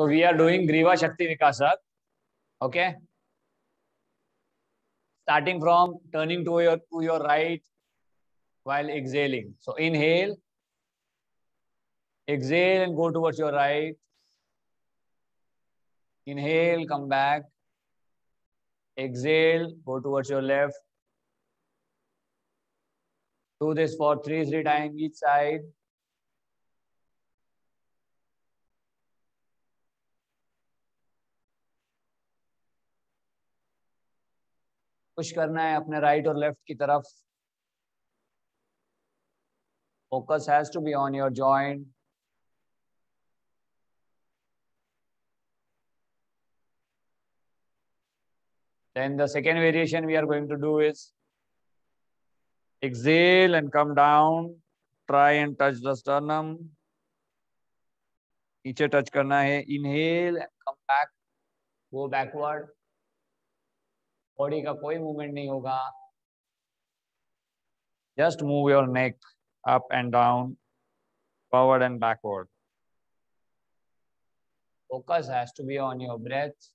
So we are doing Griva Shakti Vikasak. Okay. Starting from turning to your right while exhaling. So inhale, exhale and go towards your right. Inhale, come back. Exhale, go towards your left. Do this for three times each side. Push करना है अपने right और left की तरफ. Focus has to be on your joint. Then the second variation we are going to do is exhale and come down. Try and touch the sternum. नीचे touch करना है. Inhale and come back. Go backward. Body का कोई movement नहीं होगा. Just move your neck up and down, forward and backward. Focus has to be on your breath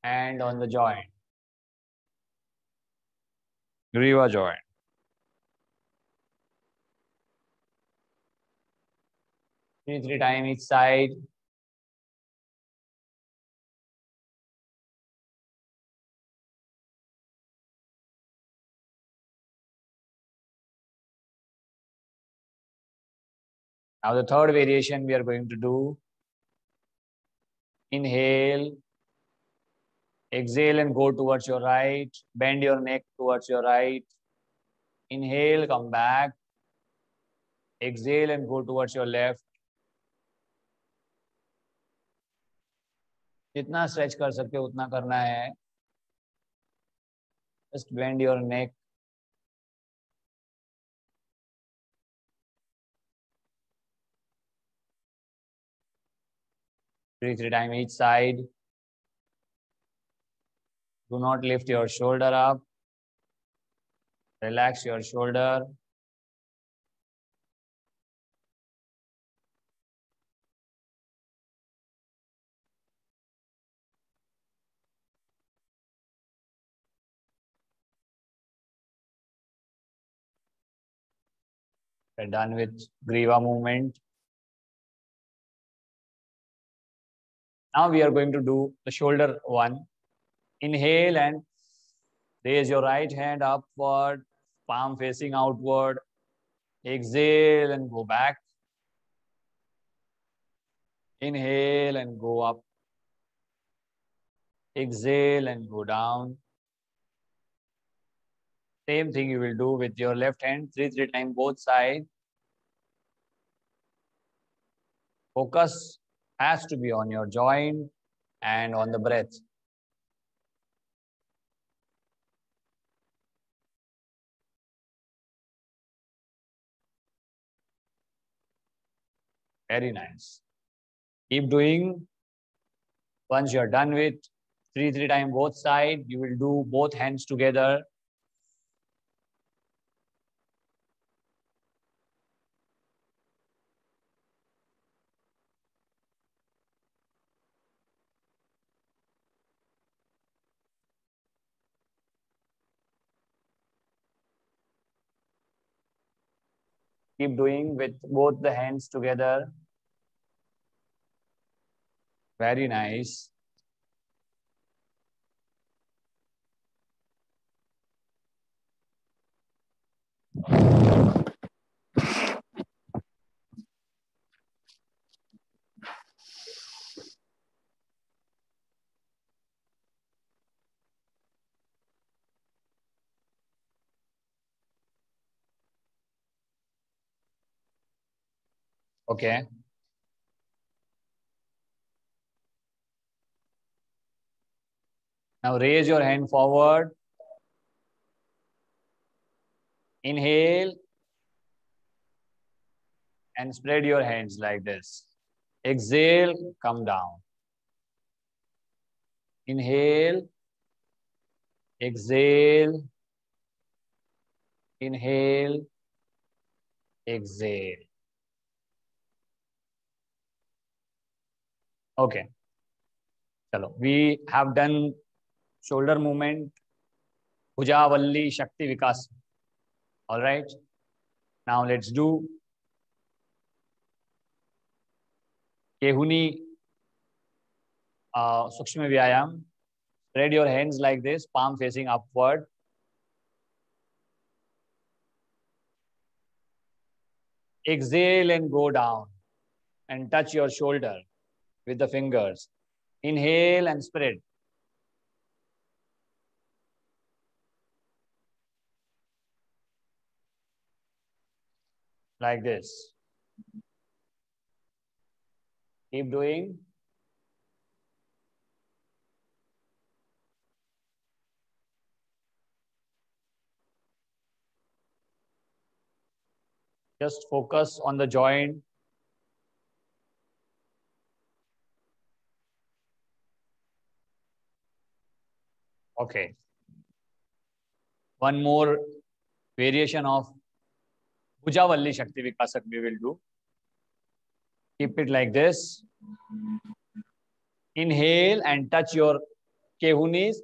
and on the joint. Griva joint. Three times each side. Now the third variation we are going to do. Inhale. Exhale and go towards your right. Bend your neck towards your right. Inhale, come back. Exhale and go towards your left. जितना stretch कर सकते हो उतना करना है. Just bend your neck. Three times each side. Do not lift your shoulder up. Relax your shoulder. We're done with Griva movement. Now we are going to do the shoulder one. Inhale and raise your right hand upward, palm facing outward. Exhale and go back. Inhale and go up. Exhale and go down. Same thing you will do with your left hand, three times both sides. Focus has to be on your joint and on the breath. Very nice. Keep doing. Once you're done with three times both sides, you will do both hands together. Keep doing with both the hands together. Very nice. Okay. Now raise your hand forward. Inhale and spread your hands like this. Exhale, come down. Inhale, exhale, inhale, exhale. Okay, chalo. We have done shoulder movement, Bhujavalli Shakti Vikas. All right. Now let's do Kehuni Sukshma Vyayam. Spread your hands like this, palm facing upward. Exhale and go down and touch your shoulder with the fingers. Inhale and spread. Like this. Keep doing. Just focus on the joint. Okay. One more variation of Bhujavalli Shakti Vikasak we will do. Keep it like this. Inhale and touch your kehunis.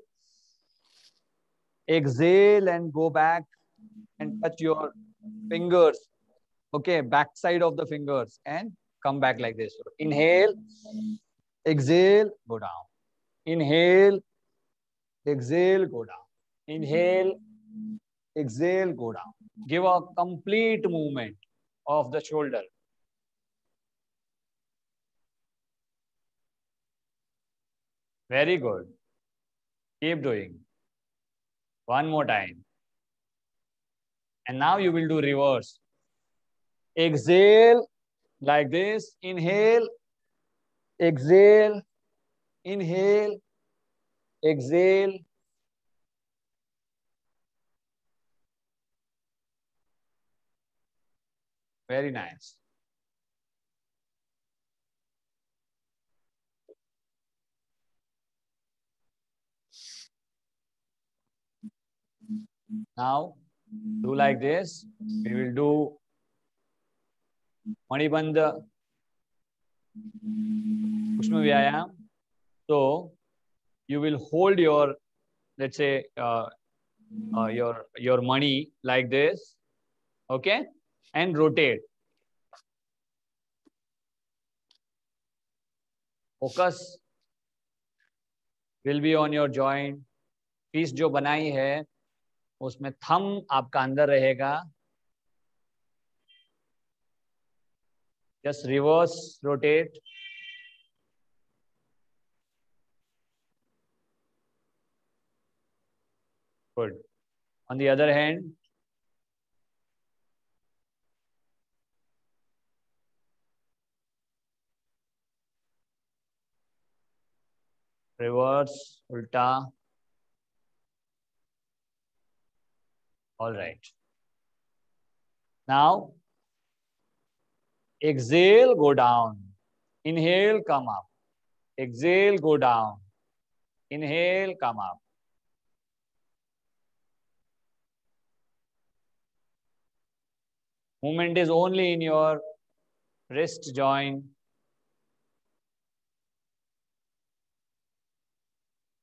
Exhale and go back and touch your fingers. Okay, back side of the fingers and come back like this. Inhale, exhale, go down. Inhale, exhale, go down. Inhale, exhale, go down. Give a complete movement of the shoulder. Very good. Keep doing. One more time. And now you will do reverse. Exhale like this. Inhale, exhale, inhale, exhale. Very nice. Now do like this. We will do Manibandha Kushma Vyayam. So you will hold your, let's say, your money like this, okay, and rotate. Focus will be on your joint. Piece जो बनाई है उसमें थम आपका अंदर रहेगा. Just reverse rotate. Good. On the other hand, reverse, ulta. All right. Now, exhale, go down. Inhale, come up. Exhale, go down. Inhale, come up. Movement is only in your wrist joint.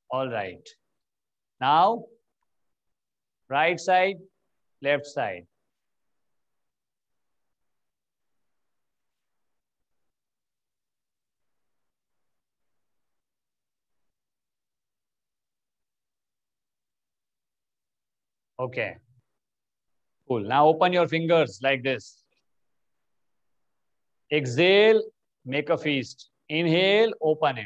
All right. Now, right side, left side. Okay. Cool. Now open your fingers like this. Exhale, make a feast. Inhale, open it.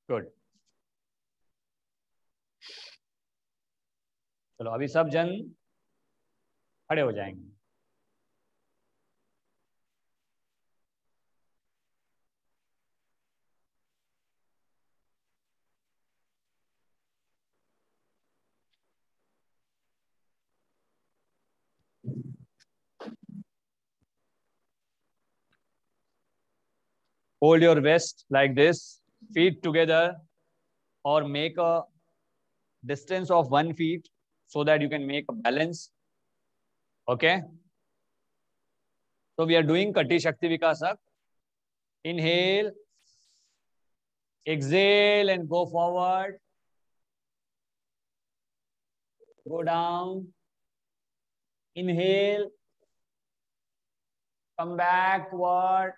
Good. चलो अभी सब जन खड़े हो जाएंगे. Hold your wrist like this, feet together, or make a distance of 1 feet so that you can make a balance. Okay. So we are doing Kati Shakti Vikasak. Inhale, exhale, and go forward. Go down. Inhale, come backward.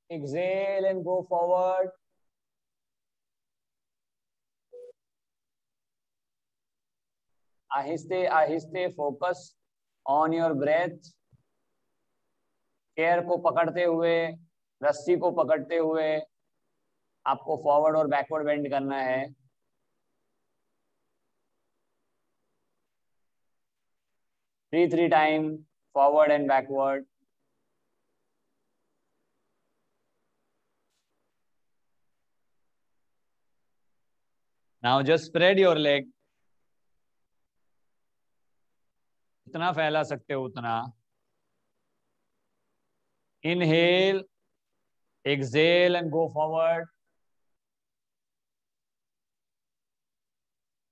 Exhale and go forward. आहिस्ते आहिस्ते focus on your breath. Chair को पकड़ते हुए, रस्सी को पकड़ते हुए आपको फॉरवर्ड और बैकवर्ड बेंड करना है. 3 time forward and backward. Now just spread your leg. जितना फैला सकते हो उतना. Inhale, exhale and go forward.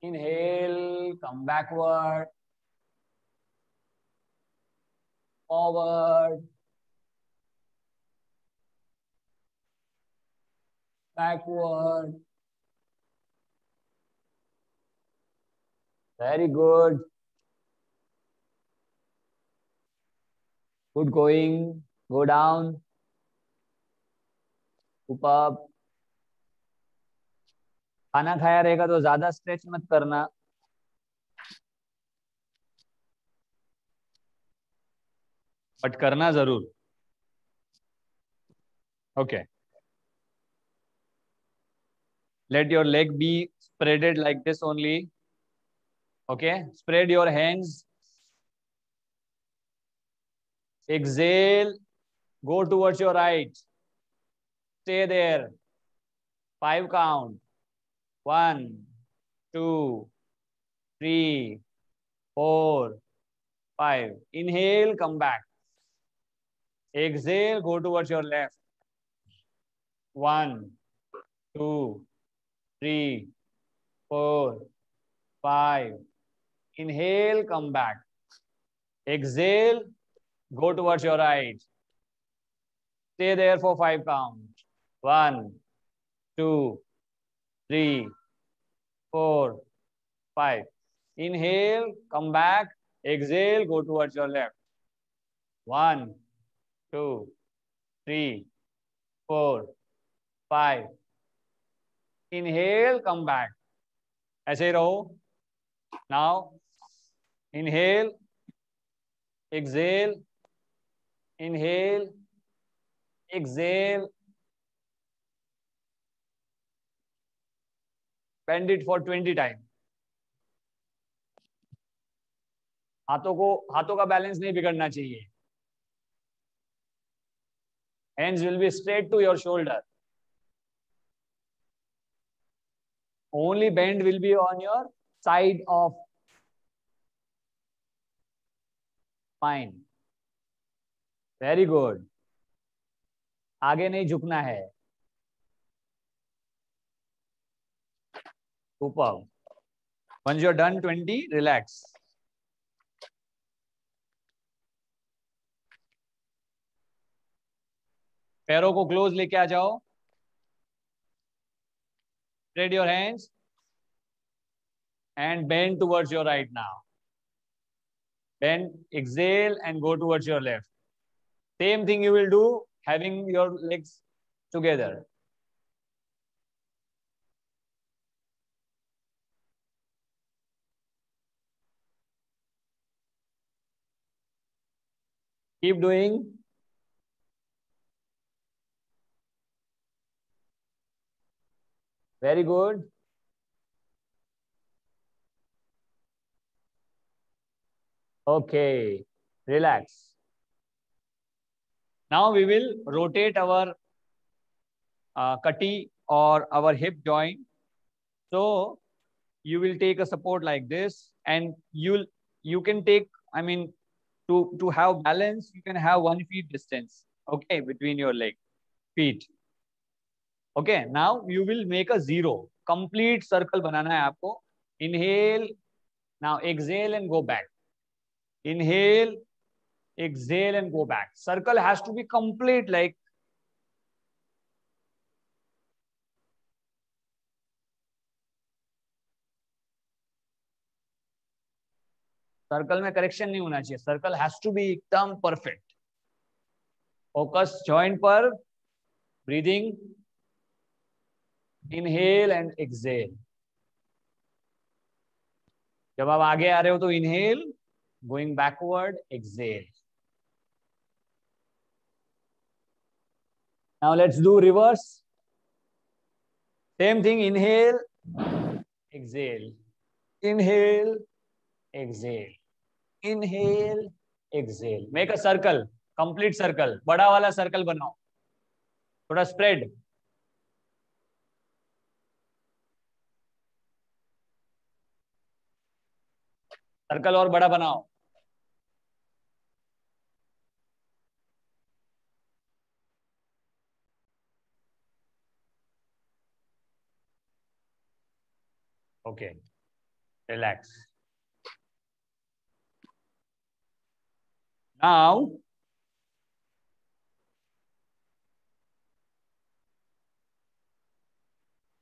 Inhale, come backward, forward, backward. Very good. Good going. Go down. ऊपर. खाना खाया रहेगा तो ज्यादा स्ट्रेच मत करना. बट करना जरूर. Okay. Let your leg be spreaded like this only. Okay. Spread your hands. Exhale. Go towards your right. Stay there. 5 count. 1, 2, 3, 4, 5. Inhale, come back. Exhale, go towards your left. 1, 2, 3, 4, 5. Inhale, come back. Exhale, go towards your right. Stay there for 5 count. 1, 2, 3, 4, 5. Inhale, come back. Exhale, go towards your left. 1, 2, 3, 4, 5. Inhale, come back. ऐसे ही रहो. Now, inhale, exhale, inhale, exhale. Bend it for 20 times. हाथों का balance नहीं बिगड़ना चाहिए. Hands will be straight to your shoulder. Only bend will be on your side of spine. Very good. आगे नहीं झुकना है. ऊपर. Once you're done 20, relax. पैरों को क्लोज लेके आ जाओ. Spread your hands and bend towards your right now. Bend, exhale and go towards your left. Same thing you will do having your legs together. Keep doing. Very good. Okay, relax. Now we will rotate our kati or our hip joint. So you will take a support like this, and you can take, to have balance, you can have 1 feet distance, okay, between your leg feet. Okay, now you will make a zero. Complete circle बनाना है आपको. Inhale, now exhale and go back. Inhale, exhale and go back. Circle has to be complete, like circle में correction नहीं होना चाहिए. Circle has to B एकदम perfect. Focus joint पर. Breathing. Inhale and exhale. जब आप आगे आ रहे हो तो inhale, going backward, exhale. Now let's do reverse. Same thing. Inhale, exhale. Inhale, exhale. Inhale, exhale. Make a circle, complete circle. बड़ा वाला सर्कल बनाओ, थोड़ा स्प्रेड. सर्कल और बड़ा बनाओ. Okay, relax. Now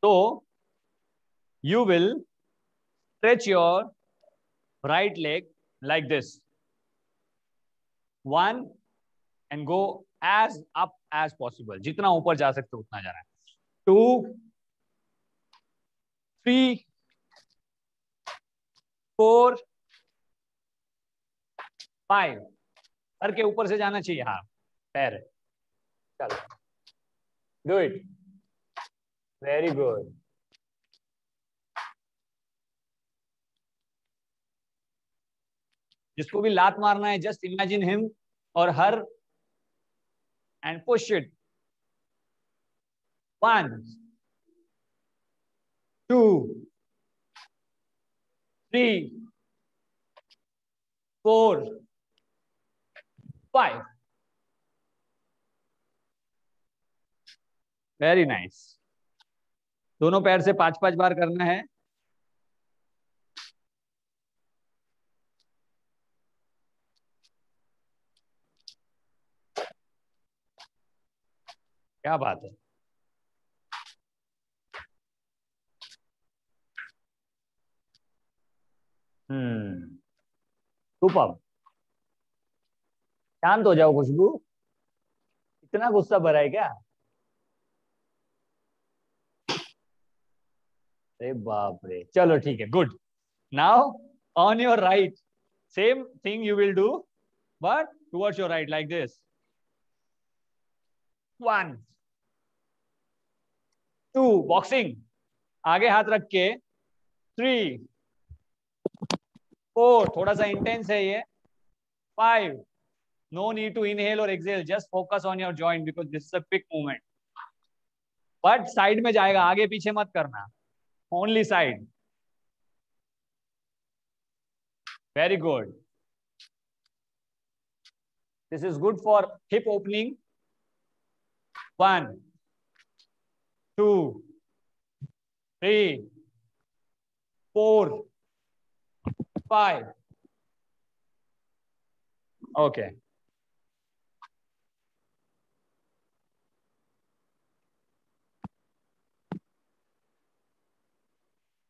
so you will stretch your right leg like this. One, and go as up as possible. जितना ऊपर जा सकते हो उतना जाना है. 2, 3, 4, 5. सर के ऊपर से जाना चाहिए. हाँ, पैर. चलो, do it. Very good. जिसको भी लात मारना है, just imagine him or her and push it. 1, 2, 3, 4, 5. Very nice. दोनों पैर से 5-5 बार करना है. क्या बात है. सुपर. शांत हो जाओ खुशबू. इतना गुस्सा भरा है क्या? अरे बाप रे. चलो ठीक है, good. Now on your right, same thing you will do, but towards your right like this. 1, 2, boxing. आगे हाथ रख के. 3, 4, थोड़ा सा इंटेंस है ये. 5, no need to inhale or exhale, just focus on your joint because this is a quick movement. But side में जाएगा, आगे पीछे मत करना. Only side. Very good. This is good for hip opening. 1, 2, 3, 4, 5. Okay.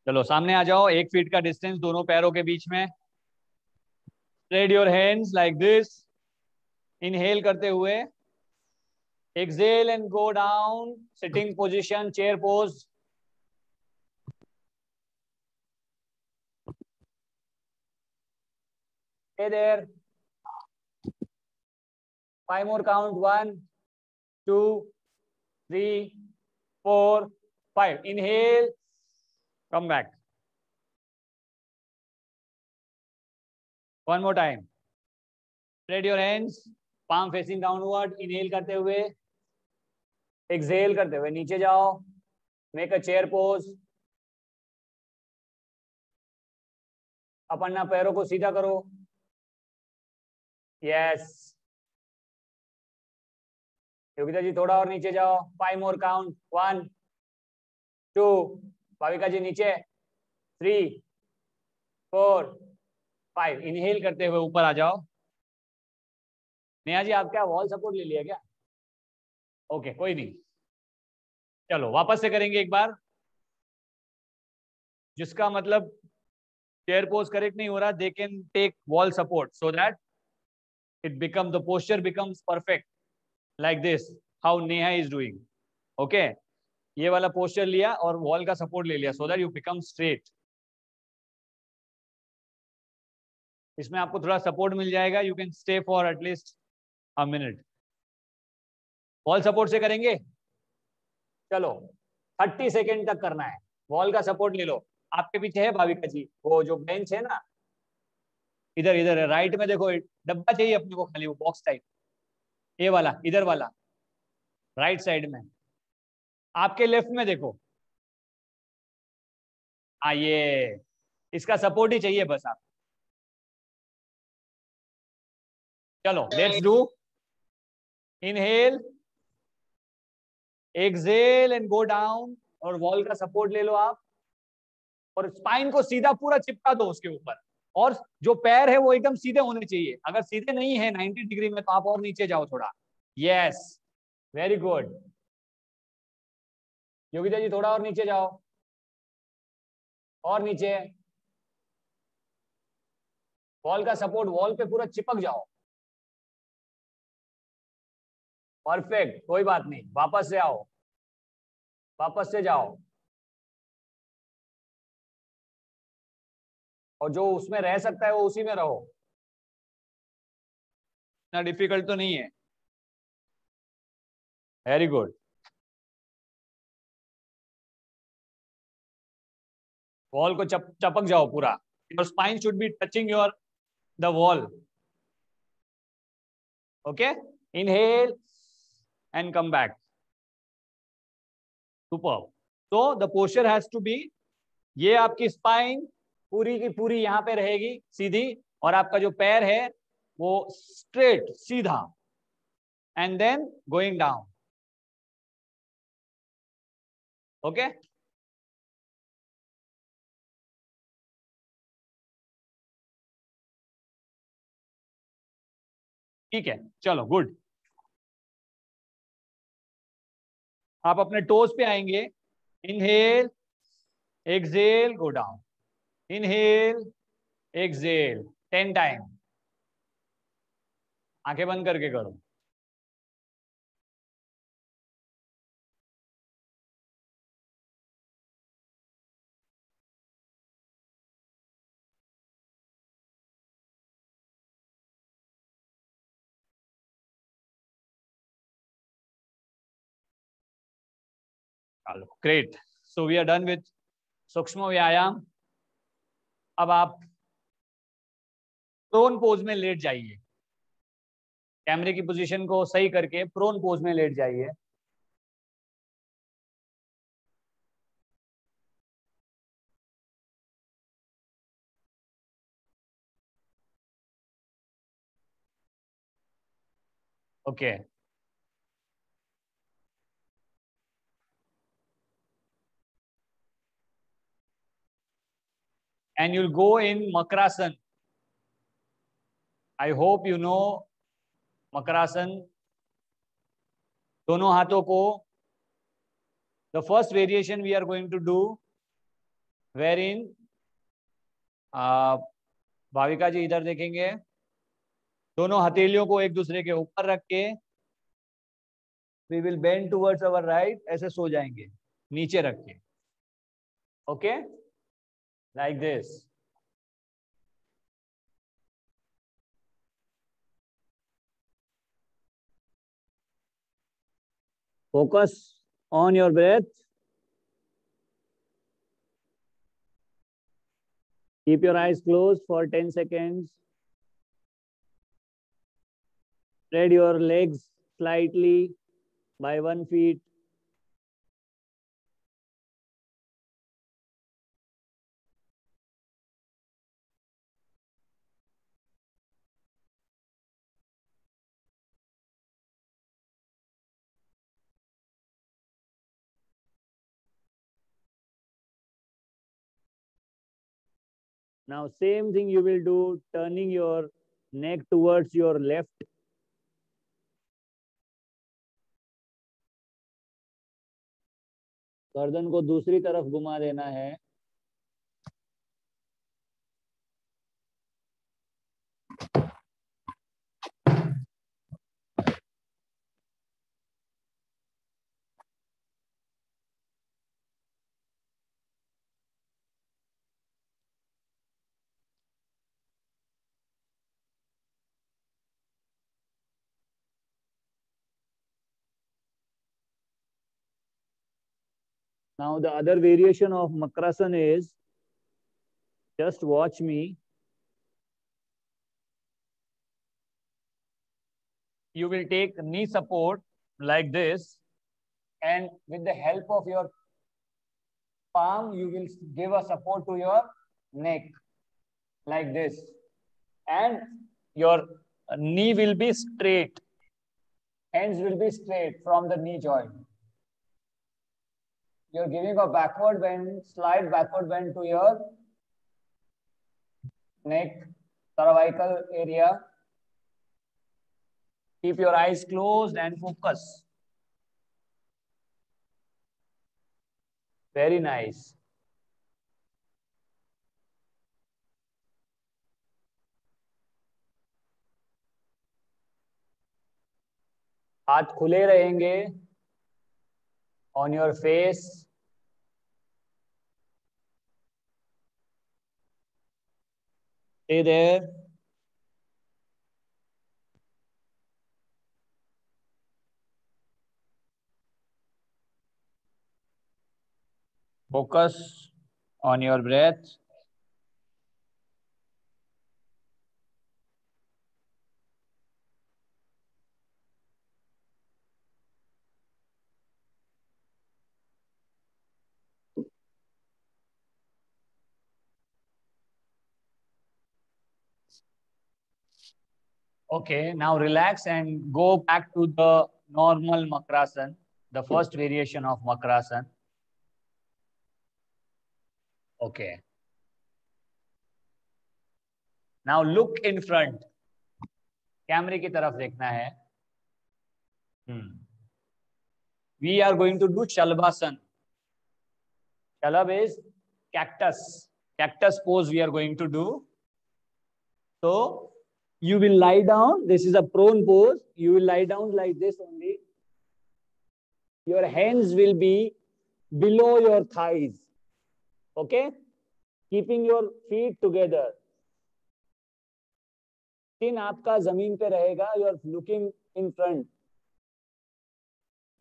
चलो सामने आ जाओ. 1 फीट का डिस्टेंस दोनों पैरों के बीच में. Spread your hands like this. Inhale करते हुए. Exhale and go down. Sitting position, chair pose. Stay there. 5 more count. 1, 2, 3, 4, 5. Inhale. Come back. One more time. Spread your hands. Palm facing downward. Inhale करते हुए. Exhale करते हुए नीचे जाओ. Make a chair pose. अपना पैरों को सीधा करो. यस योगिता जी थोड़ा और नीचे जाओ, 5 मोर काउंट, 1 2, भाविका जी नीचे, 3 4 5, इनहेल करते हुए ऊपर आ जाओ। नेहा जी आप क्या वॉल सपोर्ट ले लिया क्या? ओके कोई नहीं, चलो वापस से करेंगे एक बार। जिसका मतलब चेयर पोज करेक्ट नहीं हो रहा, they can take wall support so that it become the posture becomes perfect like this, how Neha is doing. Okay, ये वाला पोस्चर लिया और वॉल का सपोर्ट ले लिया so that you become straight. इसमें आपको थोड़ा सपोर्ट मिल जाएगा, you can stay for at least a minute. Wall support से करेंगे, चलो 30 सेकेंड तक करना है। वॉल का सपोर्ट ले लो। आपके पीछे है भाविका जी, वो जो बेंच है ना, इधर इधर राइट में देखो, डब्बा चाहिए अपने को खाली, वो बॉक्स टाइप, ये वाला इधर वाला राइट साइड में, आपके लेफ्ट में देखो। हाँ ये इसका सपोर्ट ही चाहिए बस आप। चलो let's do, inhale, exhale and go down, और वॉल का सपोर्ट ले लो आप, और स्पाइन को सीधा पूरा चिपका दो उसके ऊपर, और जो पैर है वो एकदम सीधे होने चाहिए। अगर सीधे नहीं है 90 डिग्री में तो आप और नीचे जाओ थोड़ा। Yes very good. Yogita ji थोड़ा और नीचे जाओ, और नीचे, वॉल का सपोर्ट, वॉल पे पूरा चिपक जाओ। परफेक्ट, कोई बात नहीं, वापस से आओ, वापस से जाओ, और जो उसमें रह सकता है वो उसी में रहो, इतना डिफिकल्ट तो नहीं है। Very good. वॉल को चपक जाओ पूरा, your spine should be touching your the wall. Okay, inhale and come back, super. तो the posture has to be, ये आपकी स्पाइन पूरी की पूरी यहां पे रहेगी सीधी, और आपका जो पैर है वो स्ट्रेट सीधा, and then going down. Okay, ठीक है, चलो गुड। आप अपने टोज पे आएंगे, inhale, exhale, go down, inhale, exhale, 10 time, आंखें बंद करके करो। चलो great, so we are done with सूक्ष्म व्यायाम। अब आप प्रोन पोज में लेट जाइए, कैमरे की पोजीशन को सही करके प्रोन पोज में लेट जाइए। Okay, and you'll go in makarasana. I hope you know makarasana. दोनों हाथों को, the first variation we are going to do, where in, Bhavika ji इधर देखेंगे, दोनों हथेलियों को एक दूसरे के ऊपर रख के we will bend towards our right, ऐसे सो जाएंगे नीचे रख के। Okay, like this. Focus on your breath, keep your eyes closed for 10 seconds, spread your legs slightly by 1 feet, Now same thing you will do, turning your neck towards your left. गर्दन को दूसरी तरफ घुमा देना है. Now the other variation of Makrasana is, just watch me. You will take knee support like this, and with the help of your palm, you will give a support to your neck like this, and your knee will be straight. Hands will be straight from the knee joint. You're giving a backward bend, slight backward bend to your neck, cervical area. Keep your eyes closed and focus. Very nice. हाथ खुले रहेंगे on your face. Stay there. Focus on your breath. Okay, now relax and go back to the normal Makrasana, the first variation of Makrasana. Okay. Now look in front. कैमरे की तरफ देखना है. We are going to do Shalbhasan. Shalabh is cactus. Cactus pose we are going to do. So you will lie down. This is a prone pose. You will lie down like this only. Your hands will be below your thighs. Okay? Keeping your feet together. Chin आपका जमीन पे रहेगा. You are looking in front.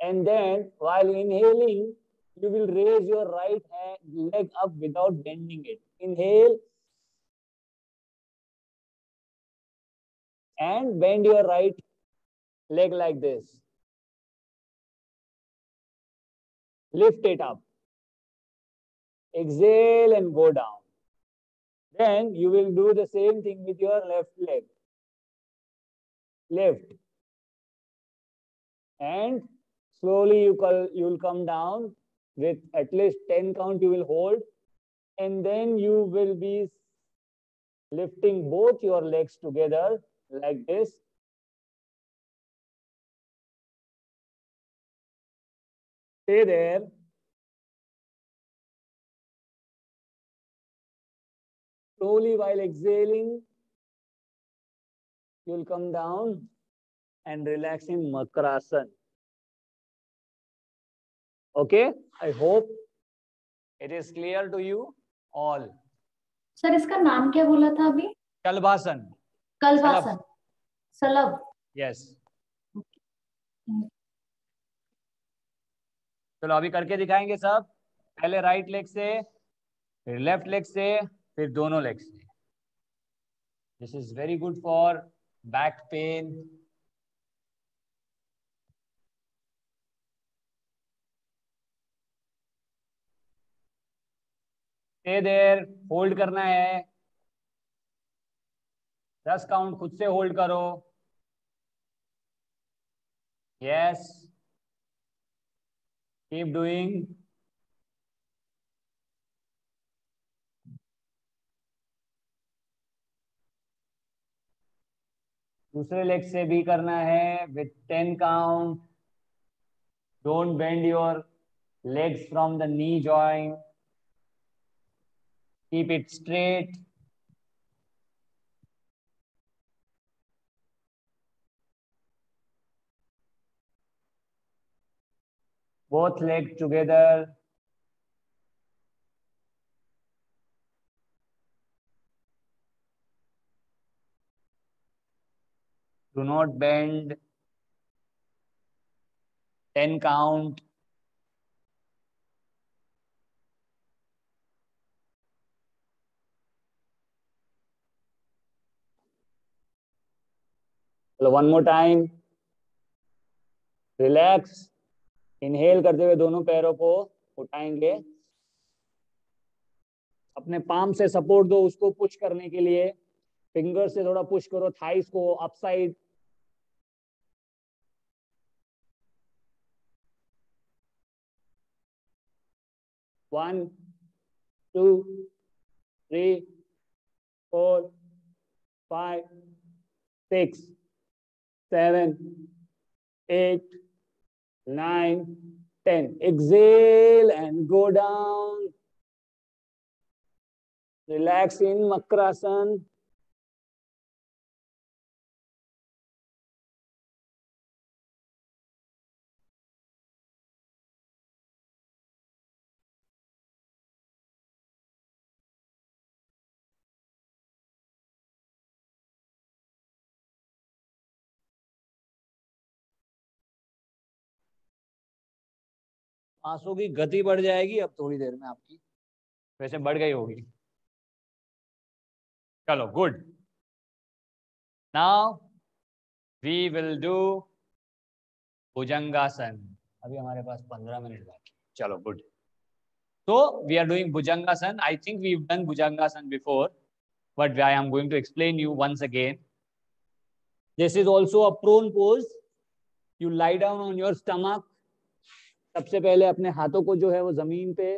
And then while inhaling, you will raise your right leg up without bending it. Inhale. And bend your right leg like this. Lift it up. Exhale and go down. Then you will do the same thing with your left leg. Lift. And slowly you will come down with at least 10 count you will hold. And then you will be lifting both your legs together like this. Stay there. Slowly while exhaling, you will come down and relax in Makrasana. Okay, I hope it is clear to you all. Sir इसका नाम क्या बोला था अभी? Kalbhasan. कल्पासन. Salabh. Yes. चलो अभी करके दिखाएंगे सब. पहले राइट लेग से, फिर लेफ्ट लेग से, फिर दोनों लेग से. This is very good for back pain. Stay there. Hold करना है. 10 काउंट खुद से होल्ड करो. Yes. Keep doing. दूसरे लेग से भी करना है with 10 count. Don't bend your legs from the knee joint. Keep it straight. Both legs together. Do not bend. 10 count. So one more time. Relax. Inhale करते हुए दोनों पैरों को उठाएंगे. अपने पाम से सपोर्ट दो उसको पुश करने के लिए. फिंगर से थोड़ा पुश करो थाइस को upside. One, 2, 3, 4, 5, 6, 7, 8, 9, 10. Exhale and go down. Relax in Makrasan. सांसों की गति बढ़ जाएगी अब थोड़ी देर में आपकी. वैसे बढ़ गई होगी. चलो good. Now we will do bhujangasana. अभी हमारे पास 15 मिनट बाकी. चलो good. So we are doing Bhujangasan. I think we've done Bhujangasan before, but I am going to explain you once again. This is also a prone pose. You lie down on your stomach. सबसे पहले अपने हाथों को जो है वो जमीन पे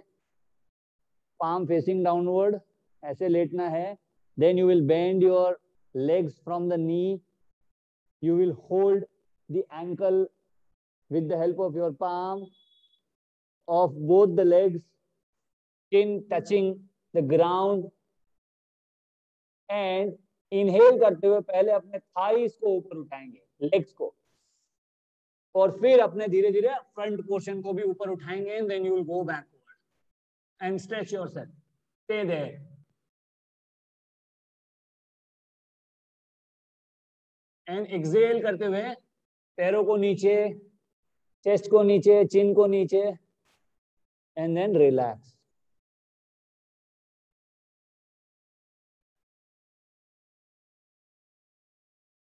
palm facing downward ऐसे लेटना है. Then you will bend your legs from the knee. You will hold the ankle with the help of your palm of both the legs, chin touching the ground. And inhale करते हुए पहले अपने thighs को ऊपर उठाएंगे, legs को, और फिर अपने धीरे धीरे फ्रंट पोर्शन को भी ऊपर उठाएंगे. And then you will go backward and stretch yourself. Stay there. And exhale करते हुए पैरों को नीचे, चेस्ट को नीचे, चिन को नीचे, एंड देन रिलैक्स.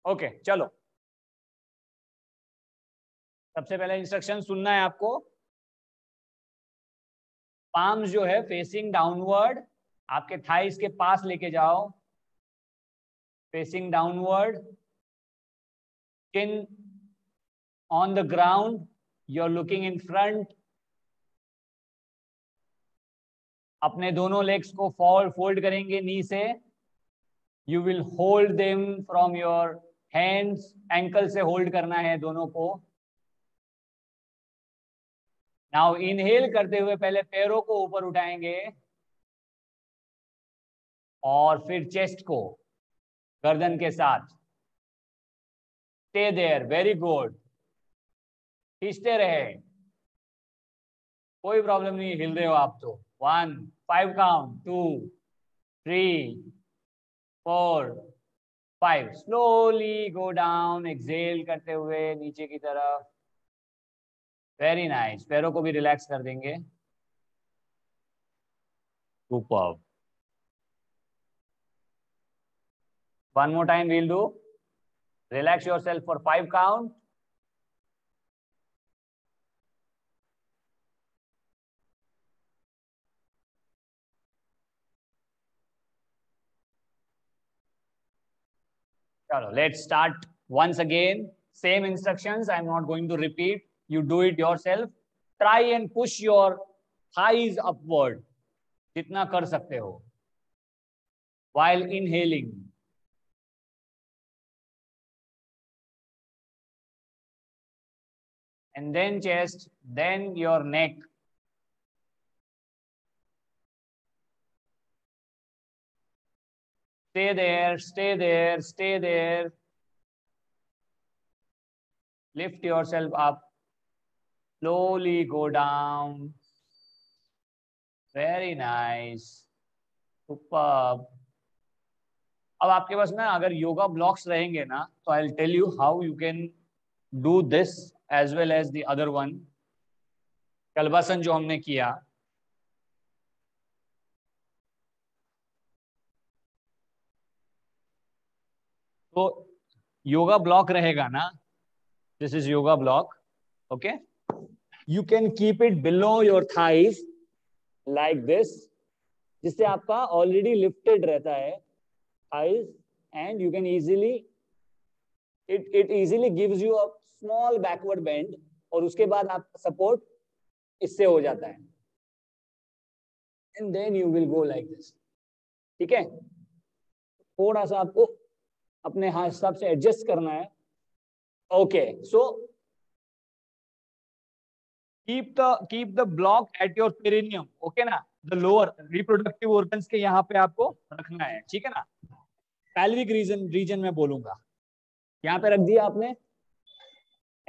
ओके चलो. सबसे पहले इंस्ट्रक्शन सुनना है आपको. पाम्स जो है फेसिंग डाउनवर्ड, आपके थाइस के पास लेके जाओ. Facing downward, chin on the ground, you're looking in front. अपने दोनों लेग्स को फोल्ड करेंगे नी से. You will hold them from your hands. Ankle से होल्ड करना है दोनों को. Now inhale करते हुए पहले पैरों को ऊपर उठाएंगे और फिर चेस्ट को गर्दन के साथ. Stay there. Very good. खींचते रहे. कोई प्रॉब्लम नहीं, हिल रहे हो आप तो. 1, 5 count. 2, 3, 4, 5. Slowly go down. Exhale करते हुए नीचे की तरफ. Very nice. पैरों को भी रिलैक्स कर देंगे. Superb. One more time we'll do. Relax yourself for 5 count. Chalo, let's start once again. Same instructions. I'm not going to repeat. You do it yourself. Try and push your thighs upward. जितना कर सकते हो. While inhaling. and then chest, then your neck. Stay there, stay there, stay there. Lift yourself up. Slowly go down. Very nice. Superb. अब आपके पास ना अगर yoga blocks रहेंगे ना तो I will tell you how you can do this as well as the other one. कल्पासन जो हमने किया, तो योगा ब्लॉक रहेगा ना. This is yoga block. Okay, you can keep it below your thighs like this, जिससे आपका already lifted रहता है thighs, and you can easily it easily gives you a small backward bend, और उसके बाद आपका सपोर्ट इससे हो जाता है, and then you will go like this. ठीक है, थोड़ा सा आपको अपने हाथ हिसाब से एडजस्ट करना है. Okay, so keep the block at your perineum. Okay ना, द लोअर रिप्रोडक्टिव ऑर्गन्स के यहाँ पे आपको रखना है. ठीक है ना, पैल्विक रीजन में बोलूंगा, यहाँ पे रख दिया आपने,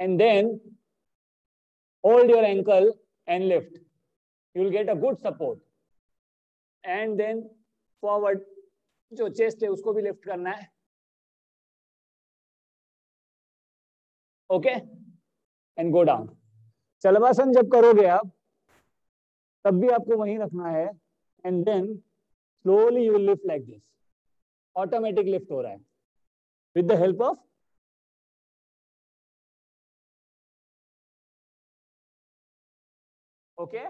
and then hold your ankle and lift. You will get a good support, and then forward, जो चेस्ट है उसको भी लिफ्ट करना है. Okay, and go down. Shalabhasana जब करोगे आप, तब भी आपको वहीं रखना है, and then slowly you will lift like this. Automatic lift हो रहा है with the help of. Okay,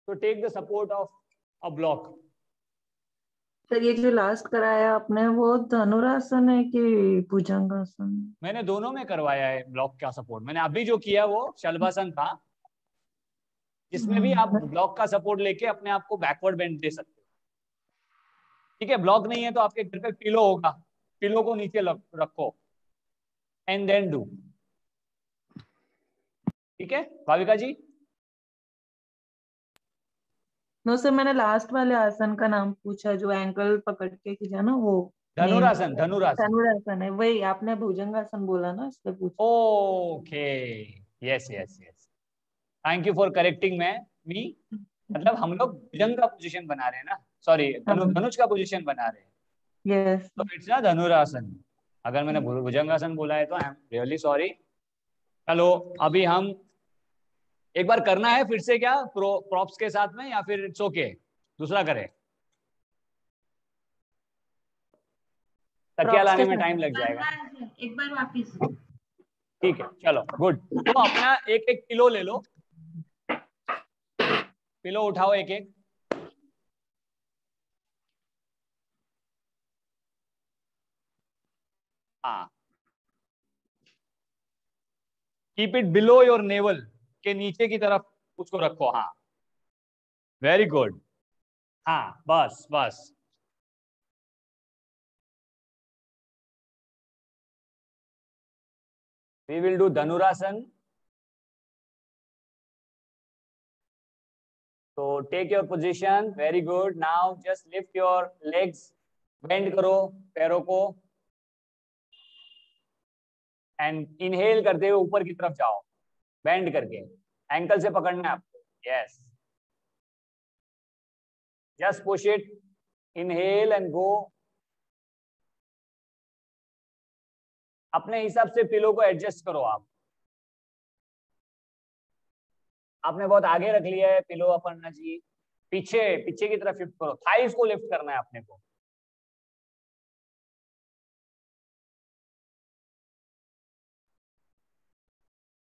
so take the support of a block. Sir ये जो लास्ट कराया आपने वो धनुरासन है कि भुजंगासन? मैंने दोनों में करवाया है ब्लॉक का सपोर्ट. मैंने अभी जो किया वो शलभासन था, जिसमें भी आप ब्लॉक का सपोर्ट लेके अपने आप को बैकवर्ड बेंड दे सकते हो. ठीक है, ब्लॉक नहीं है तो आपके घर पे पिलो होगा, पिलो को नीचे रखो एंड देन डू. ठीक है भाविका जी? नो सर, मैंने लास्ट वाले आसन का नाम पूछा जो एंकल पकड़ के किया ना, वो धनुरासन. धनुरासन, धनुरासन है वही. आपने भुजंगासन बोला ना, इसलिए पूछा. Okay, yes yes yes, thank you for correcting me. मतलब हम लोग भुजंग का पोजीशन बना रहे हैं ना, सॉरी धनुष का पोजीशन बना रहे हैं. यस, तो इट्स ना धनुरासन. अगर मैंने भुजंगासन बोला है तो आई एम रियली सॉरी. चलो अभी हम एक बार करना है फिर से क्या प्रॉप्स के साथ में, या फिर इट्स ओके दूसरा करें? तकिया लाने में टाइम लग जाएगा. एक बार वापिस. ठीक है, चलो गुड. तो अपना एक एक पिलो ले लो, पिलो उठाओ एक एक. हाँ, keep it below your naval, के नीचे की तरफ उसको रखो. हाँ, वेरी गुड. हाँ, बस बस. We will do Dhanurasan. So take your position. Very good. Now just lift your legs. Bend करो पैरों को. And inhale करते हुए ऊपर की तरफ जाओ. Bend करके. Ankle से पकड़ना है आपको. Yes. Just push it. Inhale and go. अपने हिसाब से पिलो को एडजस्ट करो आप. आपने बहुत आगे रख लिया है पिलो अपर्णा जी, पीछे पीछे की तरफ शिफ्ट करो. थाइस को लिफ्ट करना है अपने को.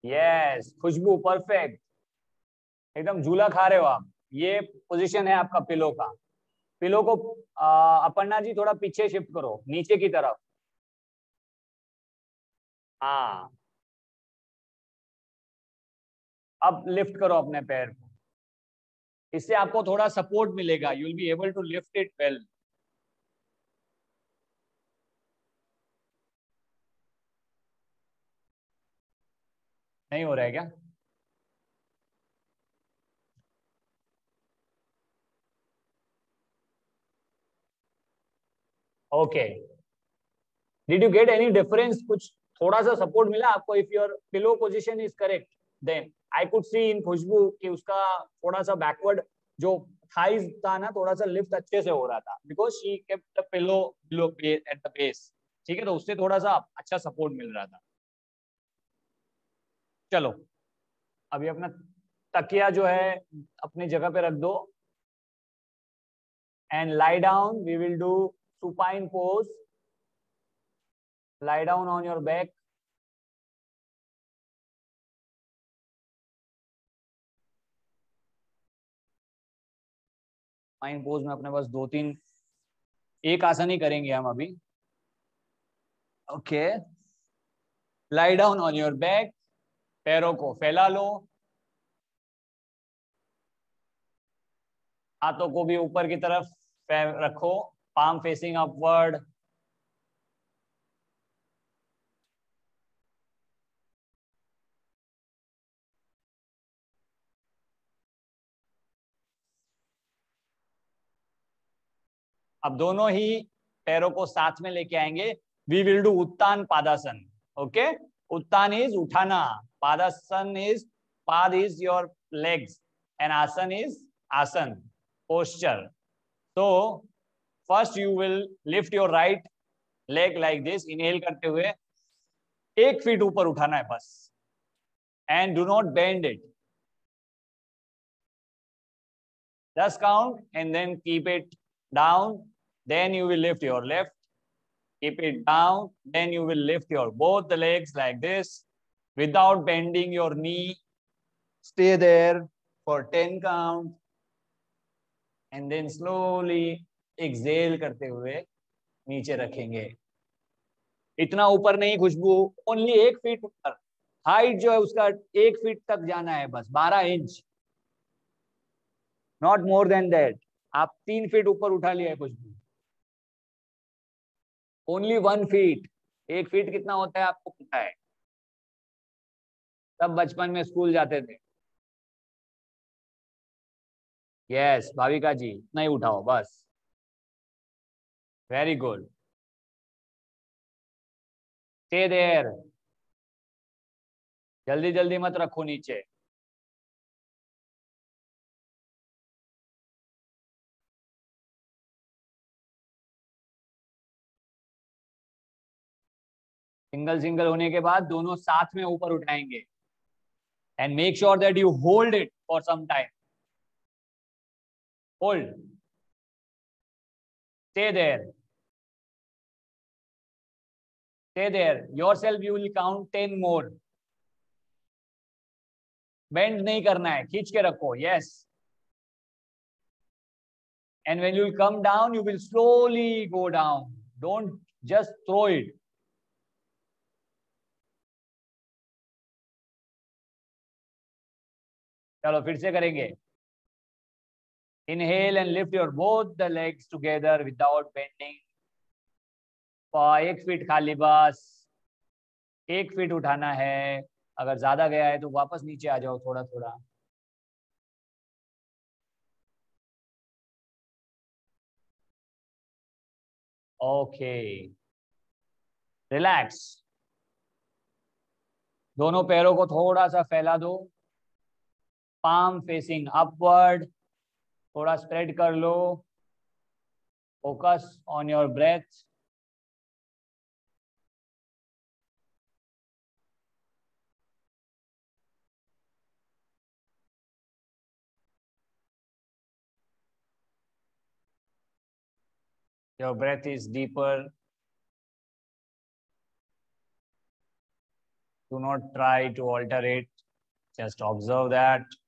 यस, खुशबू परफेक्ट, एकदम झूला खा रहे हो आप. ये पोजीशन है आपका पिलो का. पिलो को अपर्णा जी थोड़ा पीछे शिफ्ट करो, नीचे की तरफ. हाँ, अब लिफ्ट करो अपने पैर को. इससे आपको थोड़ा सपोर्ट मिलेगा. You will be able to lift it well. नहीं हो रहा है क्या? Okay, did you get any difference? कुछ थोड़ा सा सपोर्ट मिला आपको? If your pillow position is correct then I could see in Khushboo कि उसका थोड़ा सा बैकवर्ड जो थाइज था ना, थोड़ा सा लिफ्ट अच्छे से हो रहा था, because she kept the pillow below at the base. ठीक है, तो उससे थोड़ा सा अच्छा सपोर्ट मिल रहा था। चलो अभी अपना तकिया जो है अपनी जगह पे रख दो and lie down. We will do supine pose. lie down on your back। Fine pose में अपने पास 2-3 एक आसन ही करेंगे हम अभी। Okay, lie down on your back, पैरों को फैला लो, हाथों को भी ऊपर की तरफ रखो, पाम फेसिंग अपवर्ड। अब दोनों ही पैरों को साथ में लेके आएंगे। We will do uttan padasana. Okay, uttan is उठाना, padasana is pada is your legs and asana is asana posture. तो first you will lift your right leg like this, inhale करते हुए 1 फीट ऊपर उठाना है बस, and do not bend it. 10 count and then keep it down. Then you will lift your left, keep it down. Then you will lift your both the legs like this without bending your knee. Stay there for 10 count and then slowly exhale करते हुए नीचे रखेंगे। इतना ऊपर नहीं खुशबू, only 1 feet ऊपर। Height जो है उसका 1 फीट तक जाना है बस, 12 inch, not more than that. आप 3 फीट ऊपर उठा लिया है खुशबू। Only 1 feet. 1 फीट कितना होता है आपको पता है? तब बचपन में स्कूल जाते थे। यस भाविका जी, इतना ही उठाओ बस। वेरी गुड, स्टे देयर, जल्दी जल्दी मत रखो नीचे। सिंगल सिंगल होने के बाद दोनों साथ में ऊपर उठाएंगे and make sure that you hold it for some time. Hold, stay there, stay there yourself, you will count 10 more। Bend नहीं करना है, खींच के रखो। Yes, and when you will come down, you will slowly go down, don't just throw it। चलो फिर से करेंगे। inhale and lift your both the legs together without bending। 1 feet खाली बस, 1 फीट उठाना है। अगर ज्यादा गया है तो वापस नीचे आ जाओ थोड़ा थोड़ा। Okay, relax. दोनों पैरों को थोड़ा सा फैला दो, पाम फेसिंग अपवर्ड, थोड़ा स्प्रेड कर लो। Focus on your breath. Your breath is deeper. Do not try to alter it. Just observe that.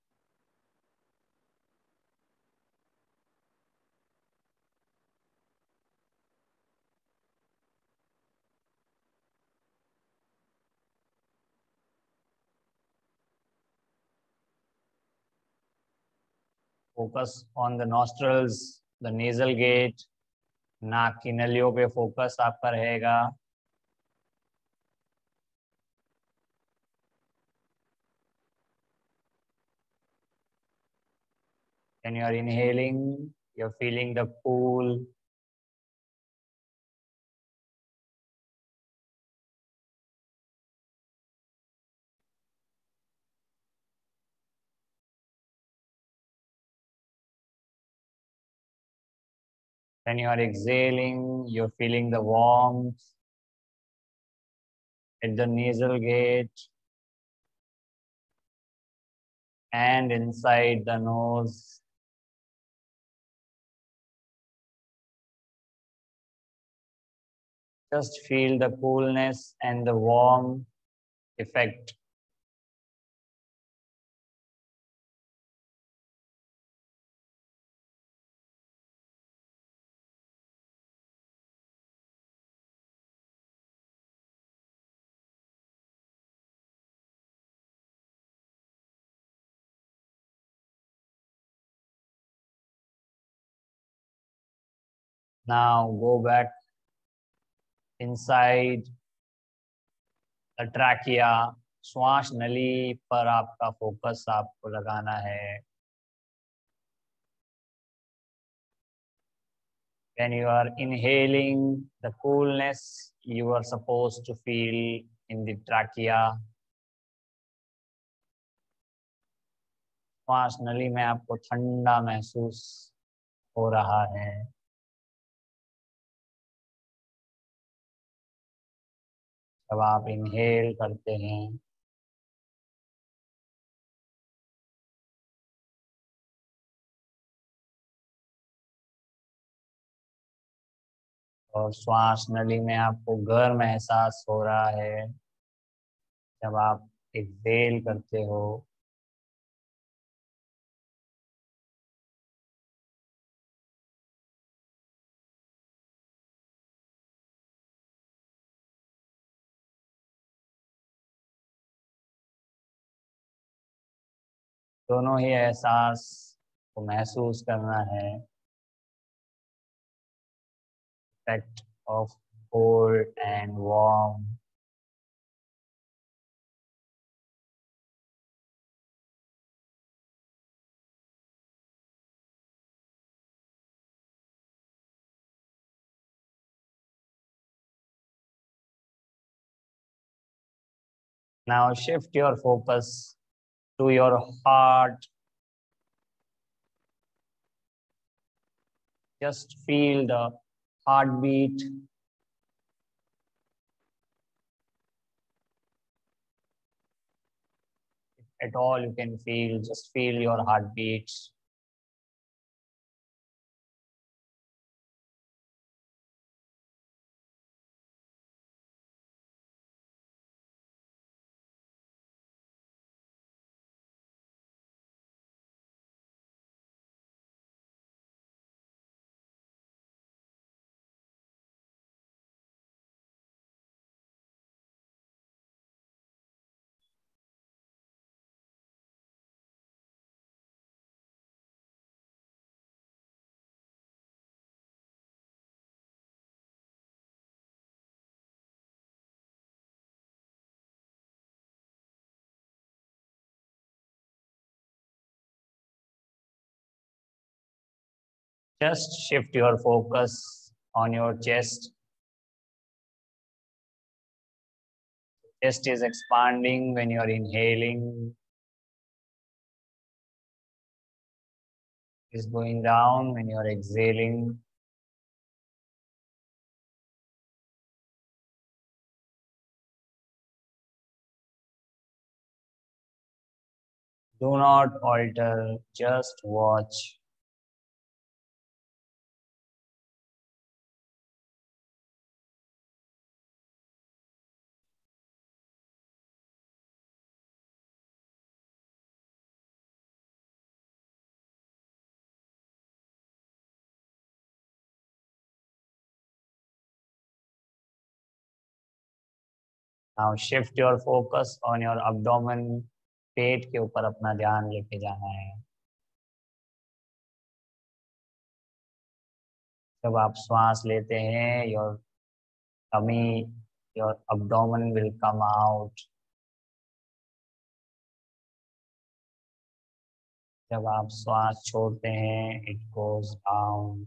Focus on the nostrils, the nasal gate. नाक की नलियों पे फोकस आपका रहेगा। When you are inhaling, you're feeling the cool. When you are exhaling, you're feeling the warmth at the nasal gate and inside the nose. Just feel the coolness and the warm effect. Now go back inside the trachea. श्वास नली पर आपका focus आपको लगाना है. When you are inhaling, the coolness you are supposed to feel in the trachea. श्वास नली में आपको ठंडा महसूस हो रहा है. जब आप इनहेल करते हैं, और श्वास नली में आपको गर्म एहसास हो रहा है जब आप एक्सहेल करते हो. दोनों ही एहसास को महसूस करना है. Effect of cold and warm. Now shift your focus to your heart. Just feel the heartbeat. If at all you can feel, just feel your heartbeat. Just shift your focus on your chest. Chest is expanding when you are inhaling. Is going down when you are exhaling. Do not alter, just watch. Now shift your focus on your abdomen. पेट के ऊपर अपना ध्यान लेके जाना है. जब आप श्वास लेते हैं, your tummy, your abdomen will come out. जब आप श्वास छोड़ते हैं, it goes down.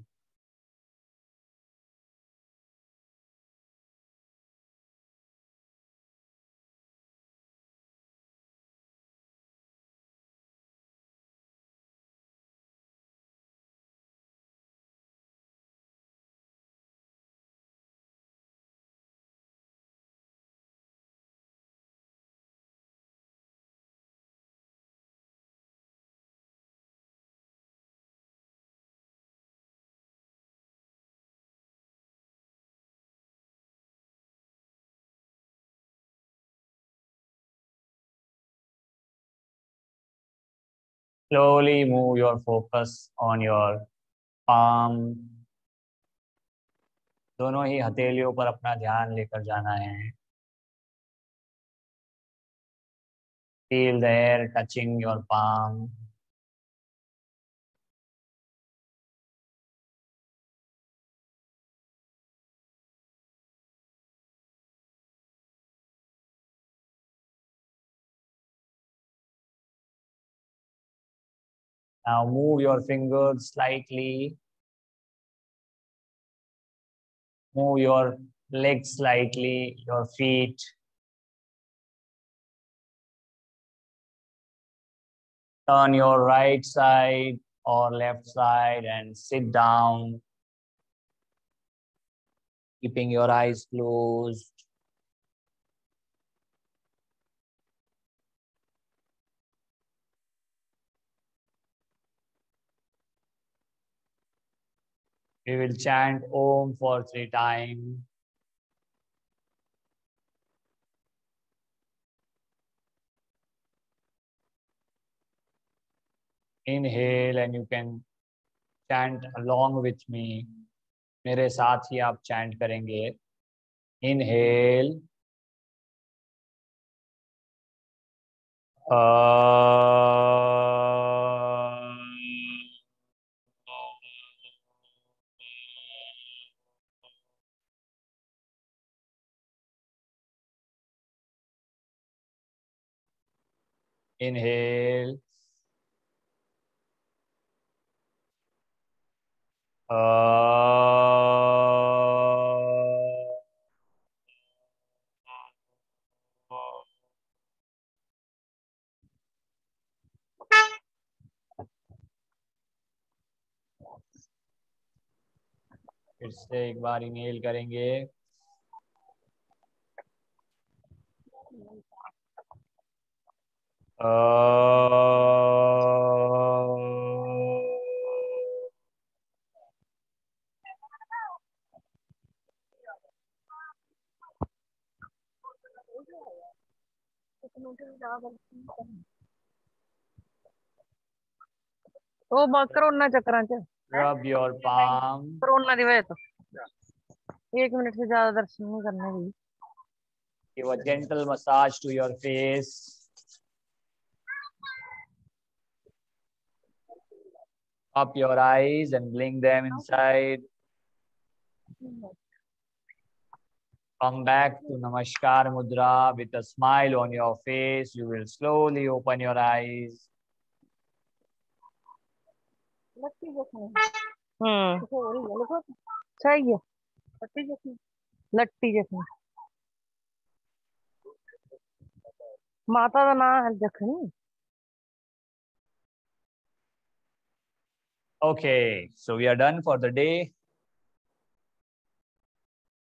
Slowly move your focus on your palm। दोनों ही हथेलियों पर अपना ध्यान लेकर जाना है। Feel the air touching your palm। Now move your fingers slightly. Move your legs slightly, your feet. Turn your right side or left side and sit down, keeping your eyes closed. We will chant Om for 3 times. Inhale and you can chant along with me. मेरे साथ ही आप chant करेंगे. Inhale. Inhale. फिर से एक बार inhale करेंगे. ਉਹ corona ਚੱਕਰਾਂ ਚ Rub your palm. कोरोना की वजह तो 1 मिनट से ज्यादा दर्शन नहीं करने भी. Give a gentle massage to your face. Up your eyes and blink them inside. Come back to Namaskar Mudra with a smile on your face. You will slowly open your eyes. सही है. लट्टी जखनी माता का नाम है जखनी. Okay, so we are done for the day.